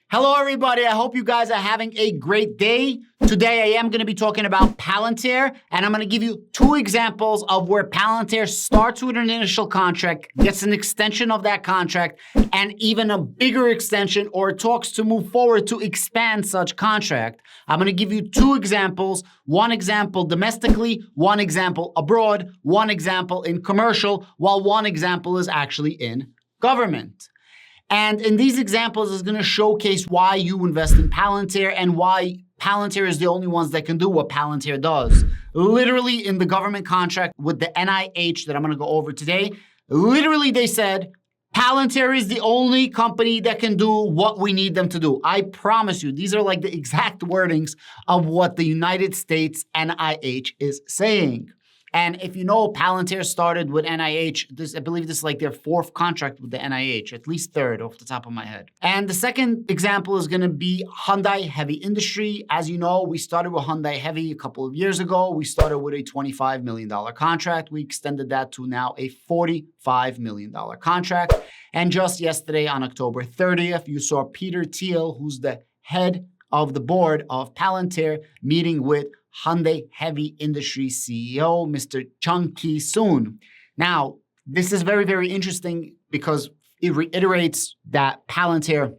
Hello, everybody. I hope you guys are having a great day. Today, I am going to be talking about Palantir, and I'm going to give you two examples of where Palantir starts with an initial contract, gets an extension of that contract, and even a bigger extension or talks to move forward to expand such contract. I'm going to give you two examples, one example domestically, one example abroad, one example in commercial, while one example is actually in government. And in these examples is going to showcase why you invest in Palantir and why Palantir is the only ones that can do what Palantir does. Literally in the government contract with the NIH that I'm going to go over today, literally they said, Palantir is the only company that can do what we need them to do. I promise you, these are like the exact wordings of what the United States NIH is saying. And if you know, Palantir started with NIH. I believe this is like their fourth contract with the NIH, at least third off the top of my head. And the second example is going to be Hyundai Heavy Industry. As you know, we started with Hyundai Heavy a couple of years ago. We started with a $25 million contract. We extended that to now a $45 million contract. And just yesterday on October 30th, you saw Peter Thiel, who's the head of the board of Palantir, meeting with Hyundai Heavy Industry CEO, Mr. Chung Ki-soon. Now, this is very, very interesting because it reiterates that Palantir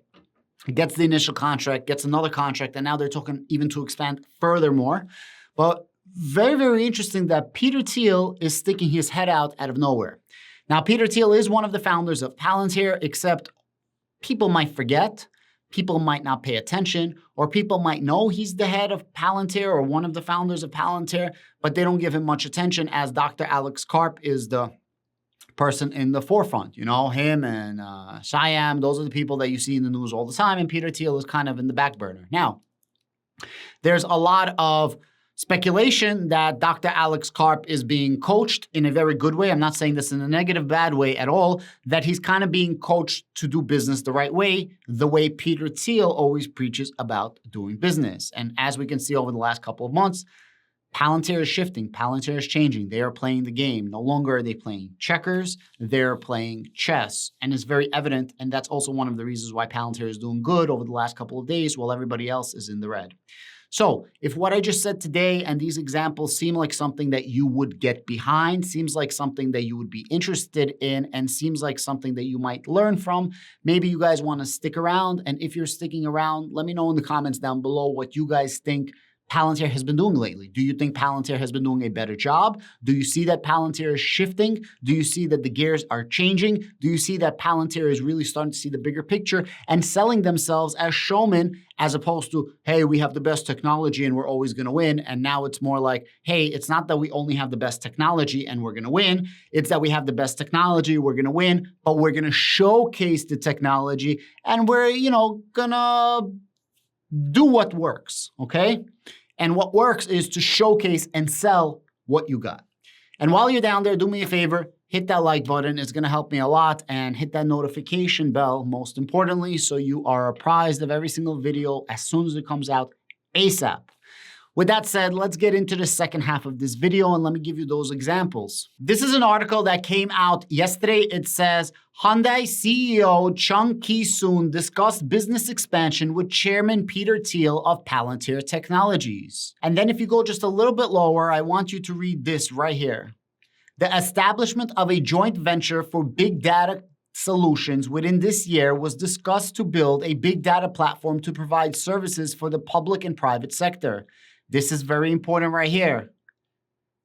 gets the initial contract, gets another contract, and now they're talking even to expand furthermore. But very, very interesting that Peter Thiel is sticking his head out of nowhere. Now, Peter Thiel is one of the founders of Palantir, except people might forget. People might not pay attention, or people might know he's the head of Palantir or one of the founders of Palantir, but they don't give him much attention as Dr. Alex Karp is the person in the forefront. You know, him and Shyam, those are the people that you see in the news all the time, and Peter Thiel is kind of in the back burner. Now, there's a lot of speculation that Dr. Alex Karp is being coached in a very good way. I'm not saying this in a negative, bad way at all, that he's kind of being coached to do business the right way, the way Peter Thiel always preaches about doing business. And as we can see over the last couple of months, Palantir is shifting. Palantir is changing. They are playing the game. No longer are they playing checkers. They're playing chess. And it's very evident. And that's also one of the reasons why Palantir is doing good over the last couple of days while everybody else is in the red. So if what I just said today and these examples seem like something that you would get behind, seems like something that you would be interested in, and seems like something that you might learn from, maybe you guys want to stick around. And if you're sticking around, let me know in the comments down below what you guys think Palantir has been doing lately. Do you think Palantir has been doing a better job? Do you see that Palantir is shifting? Do you see that the gears are changing? Do you see that Palantir is really starting to see the bigger picture and selling themselves as showmen as opposed to, hey, we have the best technology and we're always going to win. And now it's more like, hey, it's not that we only have the best technology and we're going to win. It's that we have the best technology, we're going to win, but we're going to showcase the technology and we're, going to do what works, okay? And what works is to showcase and sell what you got. And while you're down there, do me a favor, hit that like button. It's going to help me a lot. And hit that notification bell, most importantly, so you are apprised of every single video as soon as it comes out ASAP. With that said, let's get into the second half of this video and let me give you those examples. This is an article that came out yesterday. It says, Hyundai CEO Chung Ki-soon discussed business expansion with Chairman Peter Thiel of Palantir Technologies. And then if you go just a little bit lower, I want you to read this right here. The establishment of a joint venture for big data solutions within this year was discussed to build a big data platform to provide services for the public and private sector. This is very important right here.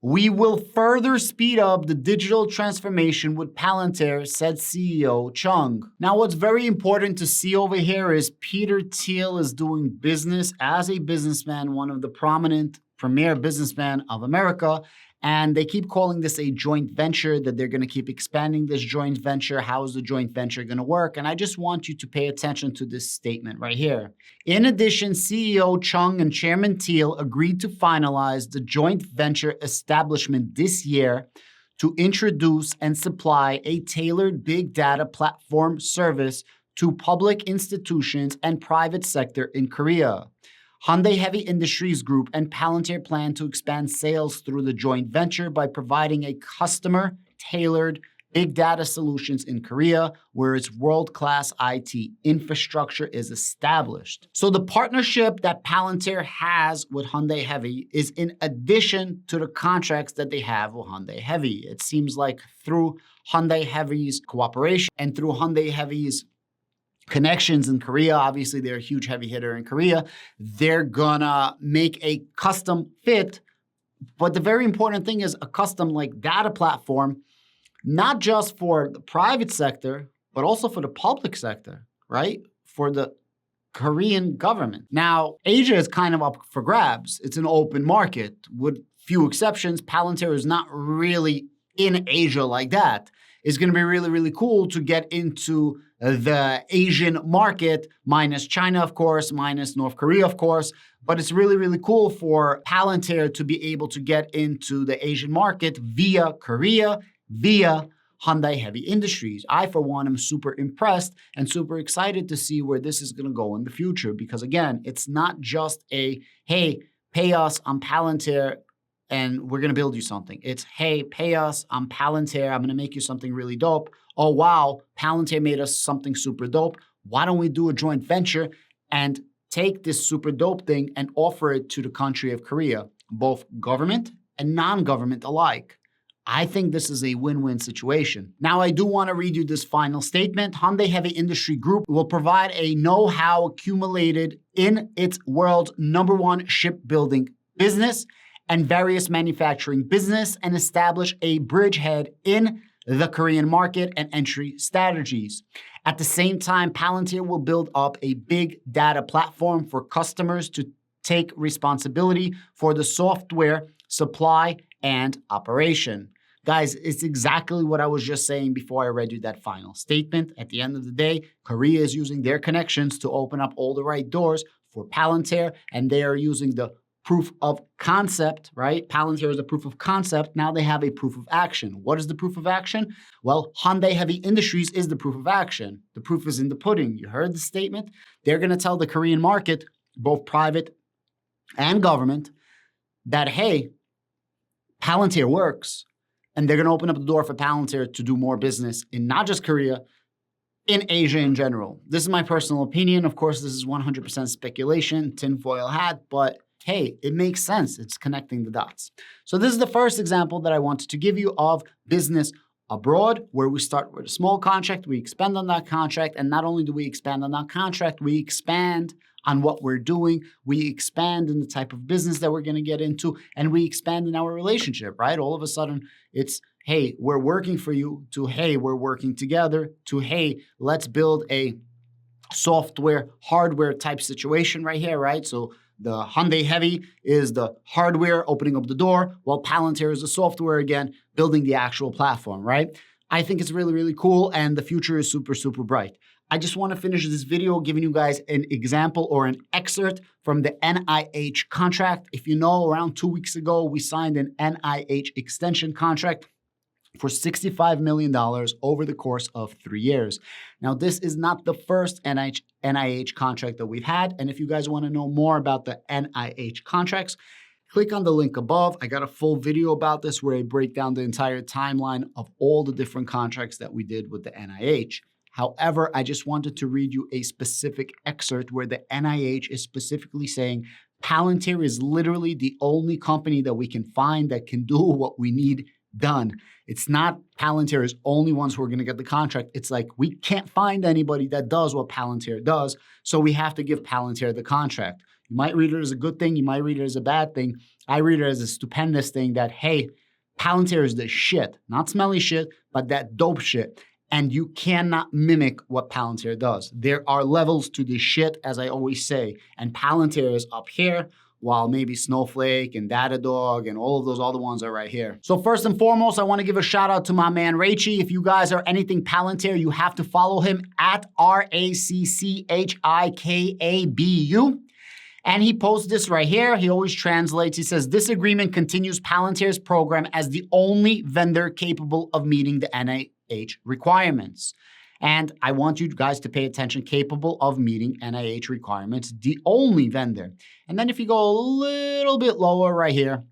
We will further speed up the digital transformation with Palantir, said CEO Chung. Now, what's very important to see over here is Peter Thiel is doing business as a businessman, one of the prominent premier businessmen of America. And they keep calling this a joint venture, that they're going to keep expanding this joint venture. How is the joint venture going to work? And I just want you to pay attention to this statement right here. In addition, CEO Chung and Chairman Thiel agreed to finalize the joint venture establishment this year to introduce and supply a tailored big data platform service to public institutions and private sector in Korea. Hyundai Heavy Industries Group and Palantir plan to expand sales through the joint venture by providing a customer-tailored big data solutions in Korea, where its world-class IT infrastructure is established. So the partnership that Palantir has with Hyundai Heavy is in addition to the contracts that they have with Hyundai Heavy. It seems like through Hyundai Heavy's cooperation and through Hyundai Heavy's connections in Korea, obviously they're a huge heavy hitter in Korea, they're gonna make a custom fit. But the very important thing is a custom like data platform, not just for the private sector, but also for the public sector, right? For the Korean government. Now, Asia is kind of up for grabs. It's an open market. With few exceptions, Palantir is not really in Asia like that. It's going to be really, really cool to get into the Asian market, minus China, of course, minus North Korea, of course. But it's really, really cool for Palantir to be able to get into the Asian market via Korea, via Hyundai Heavy Industries. I, for one, am super impressed and super excited to see where this is going to go in the future. Because again, it's not just a, hey, pay us on Palantir and we're going to build you something. It's, hey, pay us on Palantir. I'm going to make you something really dope. Oh, wow, Palantir made us something super dope. Why don't we do a joint venture and take this super dope thing and offer it to the country of Korea, both government and non-government alike? I think this is a win-win situation. Now, I do want to read you this final statement. Hyundai Heavy Industry Group will provide a know-how accumulated in its world's #1 shipbuilding business and various manufacturing business and establish a bridgehead in the Korean market and entry strategies. At the same time, Palantir will build up a big data platform for customers to take responsibility for the software supply and operation. Guys, it's exactly what I was just saying before I read you that final statement. At the end of the day, Korea is using their connections to open up all the right doors for Palantir, and they are using the proof of concept, right? Palantir is a proof of concept. Now they have a proof of action. What is the proof of action? Well, Hyundai Heavy Industries is the proof of action. The proof is in the pudding. You heard the statement? They're going to tell the Korean market, both private and government, that, hey, Palantir works. And they're going to open up the door for Palantir to do more business in not just Korea, in Asia in general. This is my personal opinion. Of course, this is 100% speculation, tinfoil hat, but hey, it makes sense. It's connecting the dots. So this is the first example that I wanted to give you of business abroad, where we start with a small contract, we expand on that contract, and not only do we expand on that contract, we expand on what we're doing, we expand in the type of business that we're going to get into, and we expand in our relationship, right? All of a sudden, it's, hey, we're working for you, to, hey, we're working together, to, hey, let's build a software, hardware type situation right here, right? So the Hyundai Heavy is the hardware opening up the door, while Palantir is the software, again, building the actual platform, right? I think it's really, really cool, and the future is super, super bright. I just want to finish this video giving you guys an example or an excerpt from the NIH contract. If you know, around 2 weeks ago, we signed an NIH extension contract for $65 million over the course of 3 years. Now, this is not the first NIH contract that we've had. And if you guys want to know more about the NIH contracts, click on the link above. I got a full video about this where I break down the entire timeline of all the different contracts that we did with the NIH. However, I just wanted to read you a specific excerpt where the NIH is specifically saying Palantir is literally the only company that we can find that can do what we need done. It's not Palantir is only ones who are going to get the contract. It's like we can't find anybody that does what Palantir does, so we have to give Palantir the contract. You might read it as a good thing. You might read it as a bad thing. I read it as a stupendous thing that, hey, Palantir is the shit. Not smelly shit, but that dope shit. And you cannot mimic what Palantir does. There are levels to this shit, as I always say. And Palantir is up here, while maybe Snowflake and Datadog and all of those other ones are right here. So first and foremost, I want to give a shout out to my man Raichi. If you guys are anything Palantir, you have to follow him at RACCHIKABU. And he posts this right here. He always translates. He says, this agreement continues Palantir's program as the only vendor capable of meeting the NIH requirements. And I want you guys to pay attention, capable of meeting NIH requirements, the only vendor. And then if you go a little bit lower right here,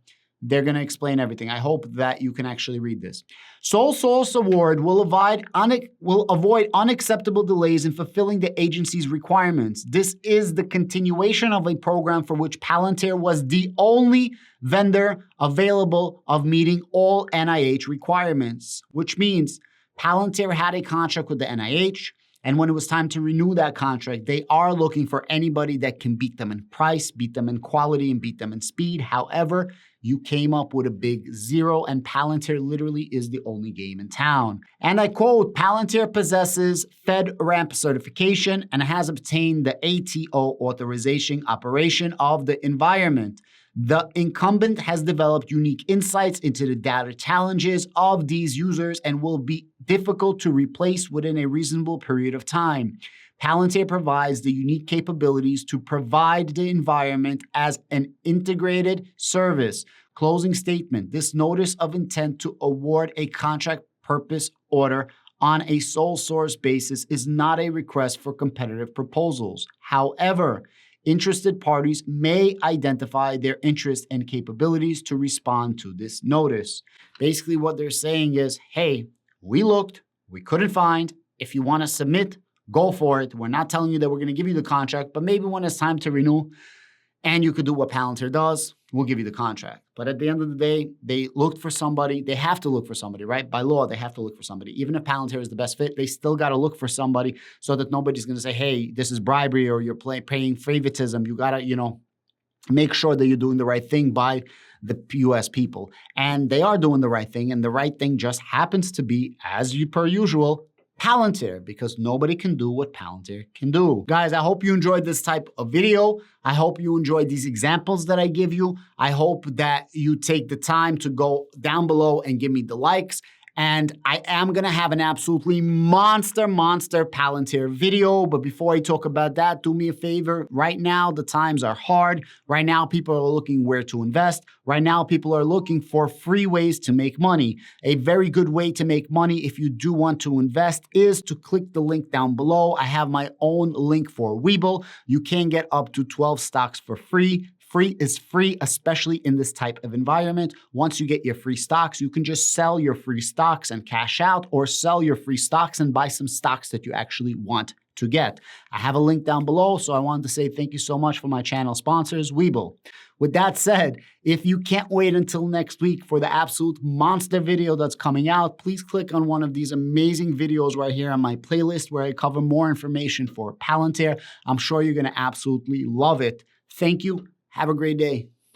They're going to explain everything. I hope that you can actually read this. Sole source award will avoid unacceptable delays in fulfilling the agency's requirements. This is the continuation of a program for which Palantir was the only vendor available of meeting all NIH requirements, which means Palantir had a contract with the NIH, and when it was time to renew that contract, they are looking for anybody that can beat them in price, beat them in quality, and beat them in speed. However, you came up with a big zero, and Palantir literally is the only game in town. And I quote, Palantir possesses FedRAMP certification and has obtained the ATO authorization operation of the environment. The incumbent has developed unique insights into the data challenges of these users and will be difficult to replace within a reasonable period of time. Palantir provides the unique capabilities to provide the environment as an integrated service. Closing statement. This notice of intent to award a contract purpose order on a sole source basis is not a request for competitive proposals. However, interested parties may identify their interest and capabilities to respond to this notice. Basically, what they're saying is, hey, we looked, we couldn't find. If you want to submit, go for it. We're not telling you that we're going to give you the contract, but maybe when it's time to renew and you could do what Palantir does, we'll give you the contract. But at the end of the day, they looked for somebody. They have to look for somebody, right? By law, they have to look for somebody. Even if Palantir is the best fit, they still got to look for somebody so that nobody's going to say, hey, this is bribery or you're paying favoritism. You got to, make sure that you're doing the right thing by the U.S. people. And they are doing the right thing. And the right thing just happens to be, per usual, Palantir, because nobody can do what Palantir can do. Guys, I hope you enjoyed this type of video. I hope you enjoyed these examples that I give you. I hope that you take the time to go down below and give me the likes. And I am going to have an absolutely monster Palantir video. But before I talk about that, do me a favor. Right now, the times are hard. Right now, people are looking where to invest. Right now, people are looking for free ways to make money. A very good way to make money if you do want to invest is to click the link down below. I have my own link for Webull. You can get up to 12 stocks for free. Free is free, especially in this type of environment. Once you get your free stocks, you can just sell your free stocks and cash out, or sell your free stocks and buy some stocks that you actually want to get. I have a link down below, so I wanted to say thank you so much for my channel sponsors, Webull. With that said, if you can't wait until next week for the absolute monster video that's coming out, please click on one of these amazing videos right here on my playlist where I cover more information for Palantir. I'm sure you're going to absolutely love it. Thank you. Have a great day.